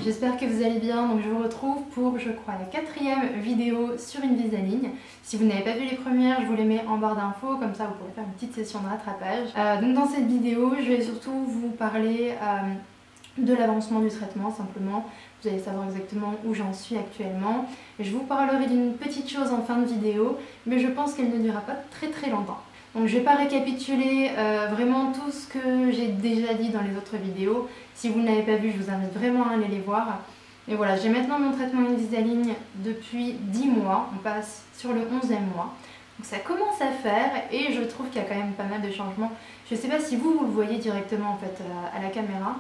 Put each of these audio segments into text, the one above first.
j'espère que vous allez bien. Donc je vous retrouve pour, je crois, la 4e vidéo sur Invisalign. Si vous n'avez pas vu les premières, je vous les mets en barre d'infos, comme ça vous pourrez faire une petite session de rattrapage. Donc dans cette vidéo, je vais surtout vous parler de l'avancement du traitement, simplement. Vous allez savoir exactement où j'en suis actuellement. Je vous parlerai d'une petite chose en fin de vidéo, mais je pense qu'elle ne durera pas très longtemps. Donc je ne vais pas récapituler vraiment tout ce que j'ai déjà dit dans les autres vidéos. Si vous ne l'avez pas vu, je vous invite vraiment à aller les voir. Mais voilà, j'ai maintenant mon traitement Invisalign depuis 10 mois. On passe sur le 11e mois. Donc ça commence à faire et je trouve qu'il y a quand même pas mal de changements. Je ne sais pas si vous le voyez directement en fait à la caméra.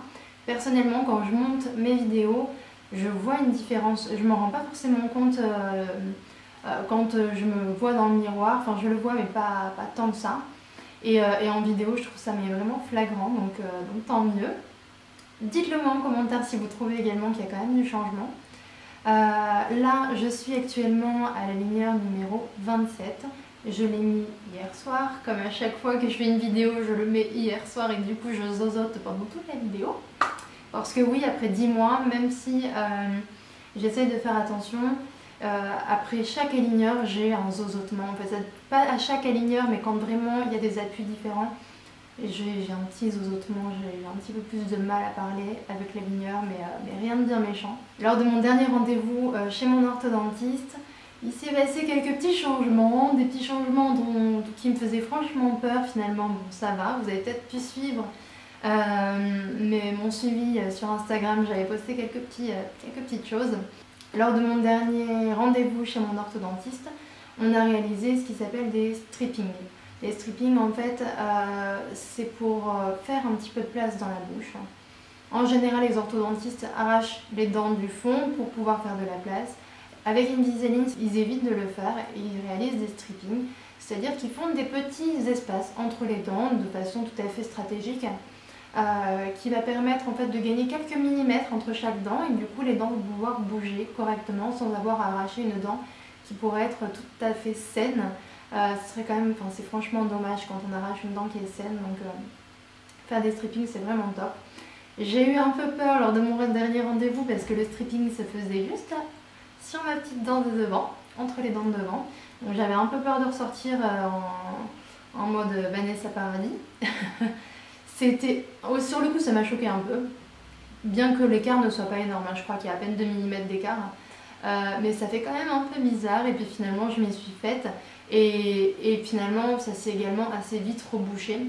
Personnellement, quand je monte mes vidéos, je vois une différence. Je ne m'en rends pas forcément compte quand je me vois dans le miroir. Enfin, je le vois, mais pas tant que ça. Et en vidéo, je trouve ça mais vraiment flagrant, donc tant mieux. Dites-le moi en commentaire si vous trouvez également qu'il y a quand même du changement. Là, je suis actuellement à la lumière numéro 27. Je l'ai mis hier soir. Comme à chaque fois que je fais une vidéo, je le mets hier soir et du coup, je zozote pendant toute la vidéo. Parce que oui, après 10 mois, même si j'essaie de faire attention, après chaque aligneur, j'ai un zozotement. En fait, pas à chaque aligneur, mais quand vraiment il y a des appuis différents, j'ai un petit zozotement, j'ai un petit peu plus de mal à parler avec l'aligneur, mais rien de bien méchant. Lors de mon dernier rendez-vous chez mon orthodontiste, il s'est passé quelques petits changements, des petits changements qui me faisaient franchement peur finalement. Bon, ça va, vous avez peut-être pu suivre mais mon suivi sur Instagram, j'avais posté quelques petites choses. Lors de mon dernier rendez-vous chez mon orthodontiste, on a réalisé ce qui s'appelle des strippings. Les strippings, en fait, c'est pour faire un petit peu de place dans la bouche. En général, les orthodontistes arrachent les dents du fond pour pouvoir faire de la place. Avec Invisalign, ils évitent de le faire et ils réalisent des strippings, c'est-à-dire qu'ils font des petits espaces entre les dents de façon tout à fait stratégique. Qui va permettre en fait de gagner quelques millimètres entre chaque dent et du coup les dents vont pouvoir bouger correctement sans avoir à arracher une dent qui pourrait être tout à fait saine. Ce serait quand même, enfin c'est franchement dommage quand on arrache une dent qui est saine, donc faire des strippings c'est vraiment top. J'ai eu un peu peur lors de mon dernier rendez-vous parce que le stripping se faisait juste là, sur ma petite dent de devant, entre les dents de devant. Donc j'avais un peu peur de ressortir en mode Vanessa Paradis. Sur le coup ça m'a choqué un peu, bien que l'écart ne soit pas énorme, je crois qu'il y a à peine 2 mm d'écart, mais ça fait quand même un peu bizarre et puis finalement je m'y suis faite et finalement ça s'est également assez vite rebouché,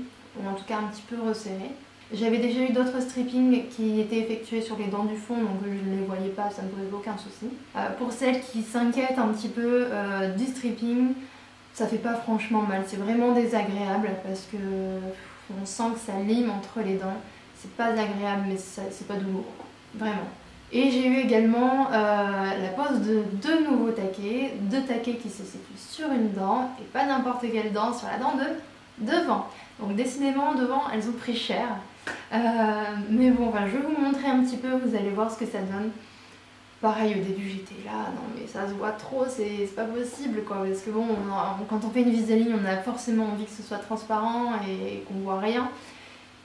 ou en tout cas un petit peu resserré. J'avais déjà eu d'autres strippings qui étaient effectués sur les dents du fond, donc je ne les voyais pas, ça ne posait aucun souci. Pour celles qui s'inquiètent un petit peu du stripping, ça fait pas franchement mal, c'est vraiment désagréable parce que on sent que ça lime entre les dents, c'est pas agréable mais c'est pas douloureux, vraiment. Et j'ai eu également la pose de 2 nouveaux taquets, 2 taquets qui se situent sur une dent et pas n'importe quelle dent, sur la dent de devant. Donc décidément devant elles ont pris cher, mais bon enfin, je vais vous montrer un petit peu, vous allez voir ce que ça donne. Pareil au début j'étais là, non mais ça se voit trop, c'est pas possible quoi, parce que bon, quand on fait une Invisalign on a forcément envie que ce soit transparent et qu'on voit rien.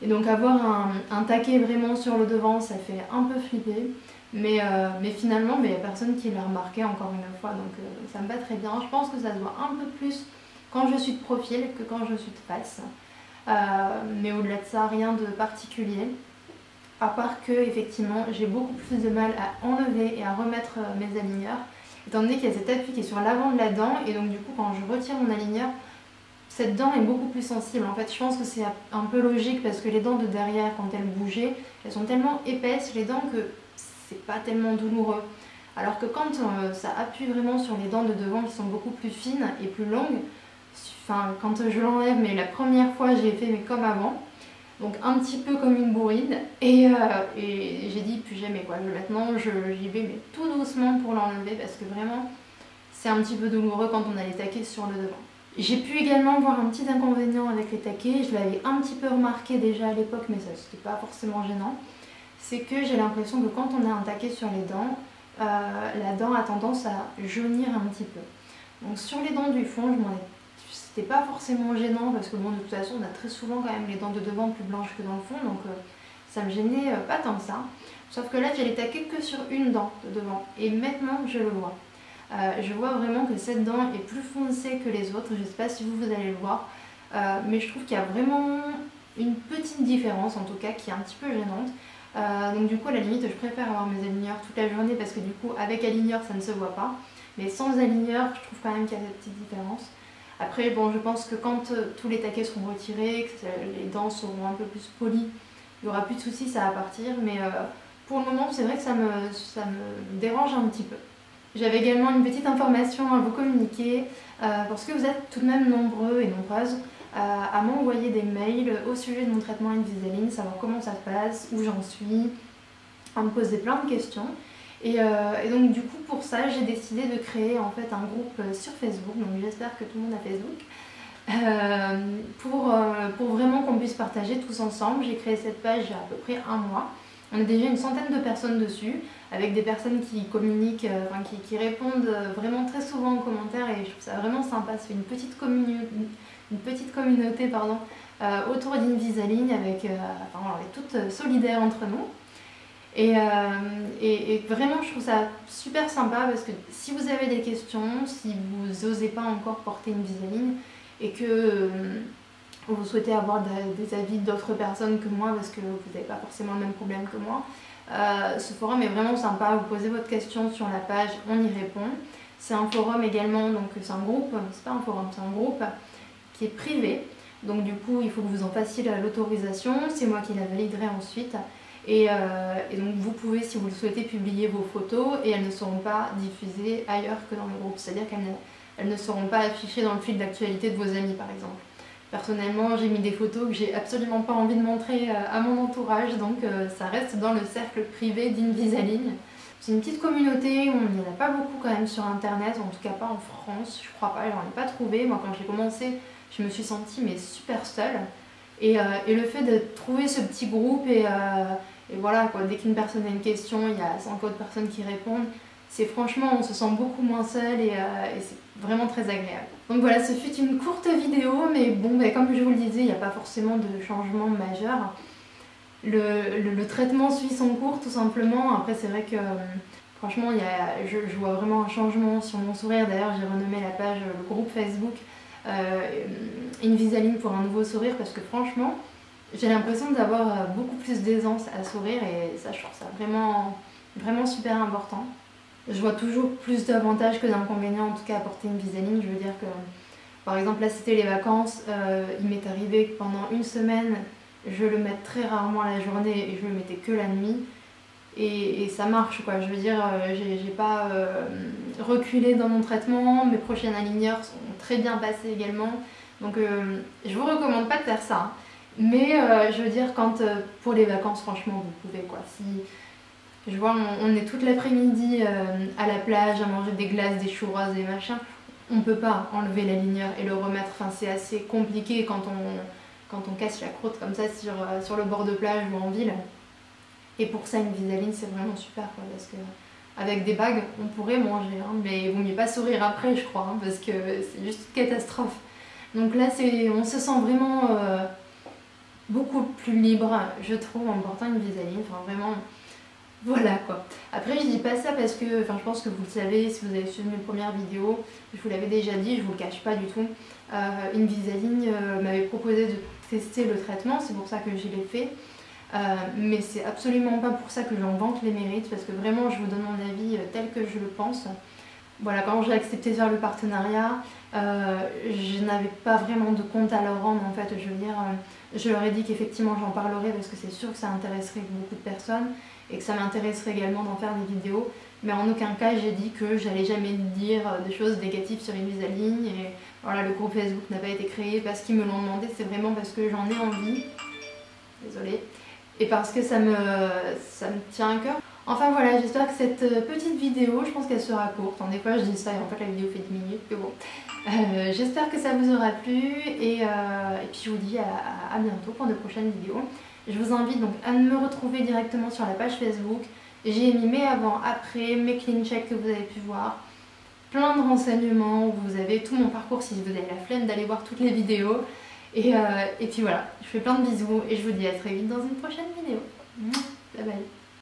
Et donc avoir un taquet vraiment sur le devant ça fait un peu flipper, mais finalement il n'y a personne qui l'a remarqué encore une fois, donc ça me va très bien. Je pense que ça se voit un peu plus quand je suis de profil que quand je suis de face, mais au-delà de ça rien de particulier. À part que effectivement j'ai beaucoup plus de mal à enlever et à remettre mes aligneurs, étant donné qu'il y a cet appui qui est sur l'avant de la dent et donc du coup quand je retire mon aligneur, cette dent est beaucoup plus sensible. En fait je pense que c'est un peu logique parce que les dents de derrière quand elles bougeaient, elles sont tellement épaisses les dents que c'est pas tellement douloureux. Alors que quand ça appuie vraiment sur les dents de devant qui sont beaucoup plus fines et plus longues, enfin quand je l'enlève, mais la première fois j'ai fait mais comme avant. Donc un petit peu comme une bourrine et j'ai dit plus jamais quoi. Maintenant j'y vais mais tout doucement pour l'enlever parce que vraiment c'est un petit peu douloureux quand on a les taquets sur le devant. J'ai pu également voir un petit inconvénient avec les taquets, je l'avais un petit peu remarqué déjà à l'époque mais ça c'était pas forcément gênant. C'est que j'ai l'impression que quand on a un taquet sur les dents, la dent a tendance à jaunir un petit peu. Donc sur les dents du fond, c'était pas forcément gênant parce que bon de toute façon on a très souvent quand même les dents de devant plus blanches que dans le fond, donc ça me gênait pas tant que ça. Sauf que là, j'ai les taquets que sur une dent de devant. Et maintenant, je le vois. Je vois vraiment que cette dent est plus foncée que les autres. Je ne sais pas si vous allez le voir. Mais je trouve qu'il y a vraiment une petite différence, en tout cas, qui est un petit peu gênante. Donc du coup, à la limite, je préfère avoir mes aligneurs toute la journée parce que du coup, avec aligneur, ça ne se voit pas. Mais sans aligneur, je trouve quand même qu'il y a cette petite différence. Après, bon, je pense que quand tous les taquets seront retirés, que les dents seront un peu plus polies, il n'y aura plus de soucis, ça va partir. Mais pour le moment, c'est vrai que ça me dérange un petit peu. J'avais également une petite information à vous communiquer, parce que vous êtes tout de même nombreux et nombreuses à m'envoyer des mails au sujet de mon traitement Invisalign, savoir comment ça se passe, où j'en suis, à me poser plein de questions. Et donc du coup pour ça j'ai décidé de créer en fait un groupe sur Facebook, donc j'espère que tout le monde a Facebook, pour vraiment qu'on puisse partager tous ensemble. J'ai créé cette page il y a à peu près un mois. On est déjà une centaine de personnes dessus, avec des personnes qui communiquent, qui répondent vraiment très souvent aux commentaires, et je trouve ça vraiment sympa. C'est une petite communauté autour d'Invisalign, avec, on est toutes solidaires entre nous. Et vraiment je trouve ça super sympa parce que si vous avez des questions, si vous n'osez pas encore porter Invisalign et que vous souhaitez avoir des avis d'autres personnes que moi parce que vous n'avez pas forcément le même problème que moi, ce forum est vraiment sympa. Vous posez votre question sur la page, on y répond. C'est un forum également, donc c'est un groupe, c'est pas un forum, c'est un groupe qui est privé. Donc du coup il faut que vous en fassiez l'autorisation, c'est moi qui la validerai ensuite. Et donc vous pouvez, si vous le souhaitez, publier vos photos et elles ne seront pas diffusées ailleurs que dans le groupe. C'est-à-dire qu'elles ne seront pas affichées dans le fil d'actualité de vos amis par exemple. Personnellement, j'ai mis des photos que j'ai absolument pas envie de montrer à mon entourage, donc ça reste dans le cercle privé d'Invisalign. C'est une petite communauté, on n'y en a pas beaucoup quand même sur internet, en tout cas pas en France, je crois pas, j'en ai pas trouvé. Moi quand j'ai commencé, je me suis sentie mais super seule. Et le fait de trouver ce petit groupe et voilà quoi, dès qu'une personne a une question, il y a 5 autres personnes qui répondent. C'est franchement, on se sent beaucoup moins seul et c'est vraiment très agréable. Donc voilà, ce fut une courte vidéo, mais bon, comme je vous le disais, il n'y a pas forcément de changement majeur. Le traitement suit son cours tout simplement. Après c'est vrai que franchement, je vois vraiment un changement sur mon sourire. D'ailleurs, j'ai renommé la page, le groupe Facebook, Invisalign pour un nouveau sourire, parce que franchement j'ai l'impression d'avoir beaucoup plus d'aisance à sourire et ça, je trouve ça vraiment, vraiment super important. Je vois toujours plus d'avantages que d'inconvénients, en tout cas à porter Invisalign. Je veux dire que par exemple là c'était les vacances, il m'est arrivé que pendant une semaine je le mette très rarement la journée et je le mettais que la nuit. Et ça marche quoi, je veux dire, j'ai pas reculé dans mon traitement, mes prochains aligneurs sont très bien passés également, donc je vous recommande pas de faire ça, hein. Mais je veux dire, pour les vacances, franchement vous pouvez quoi. Si je vois, on est toute l'après-midi à la plage à manger des glaces, des churros, des machins, on peut pas enlever l'aligneur et le remettre, enfin c'est assez compliqué quand on casse la croûte comme ça sur le bord de plage ou en ville. Et pour ça, Invisalign c'est vraiment super quoi, parce que avec des bagues on pourrait manger, hein, mais il vaut mieux pas sourire après, je crois, hein, parce que c'est juste une catastrophe. Donc là on se sent vraiment beaucoup plus libre, je trouve, en portant Invisalign. Enfin vraiment, voilà quoi. Après je dis pas ça parce que, je pense que vous le savez si vous avez suivi mes premières vidéos, je vous l'avais déjà dit, je vous le cache pas du tout. Invisalign m'avait proposé de tester le traitement, c'est pour ça que je l'ai fait. Mais c'est absolument pas pour ça que j'en vante les mérites, parce que vraiment je vous donne mon avis tel que je le pense. Voilà, quand j'ai accepté de faire le partenariat, je n'avais pas vraiment de compte à leur rendre en fait. Je veux dire, je leur ai dit qu'effectivement j'en parlerai parce que c'est sûr que ça intéresserait beaucoup de personnes et que ça m'intéresserait également d'en faire des vidéos, mais en aucun cas j'ai dit que j'allais jamais dire des choses négatives sur Invisalign. Et voilà, le groupe Facebook n'a pas été créé parce qu'ils me l'ont demandé, c'est vraiment parce que j'en ai envie, désolée, et parce que ça me tient à cœur. Enfin voilà, j'espère que cette petite vidéo, je pense qu'elle sera courte, des fois je dis ça et en fait la vidéo fait 10 minutes, mais bon. J'espère que ça vous aura plu et puis je vous dis à bientôt pour de prochaines vidéos. Je vous invite donc à me retrouver directement sur la page Facebook. J'ai mis mes avant, après, mes clean checks que vous avez pu voir, plein de renseignements, vous avez tout mon parcours si vous avez la flemme d'aller voir toutes les vidéos. Et puis voilà, je fais plein de bisous et je vous dis à très vite dans une prochaine vidéo.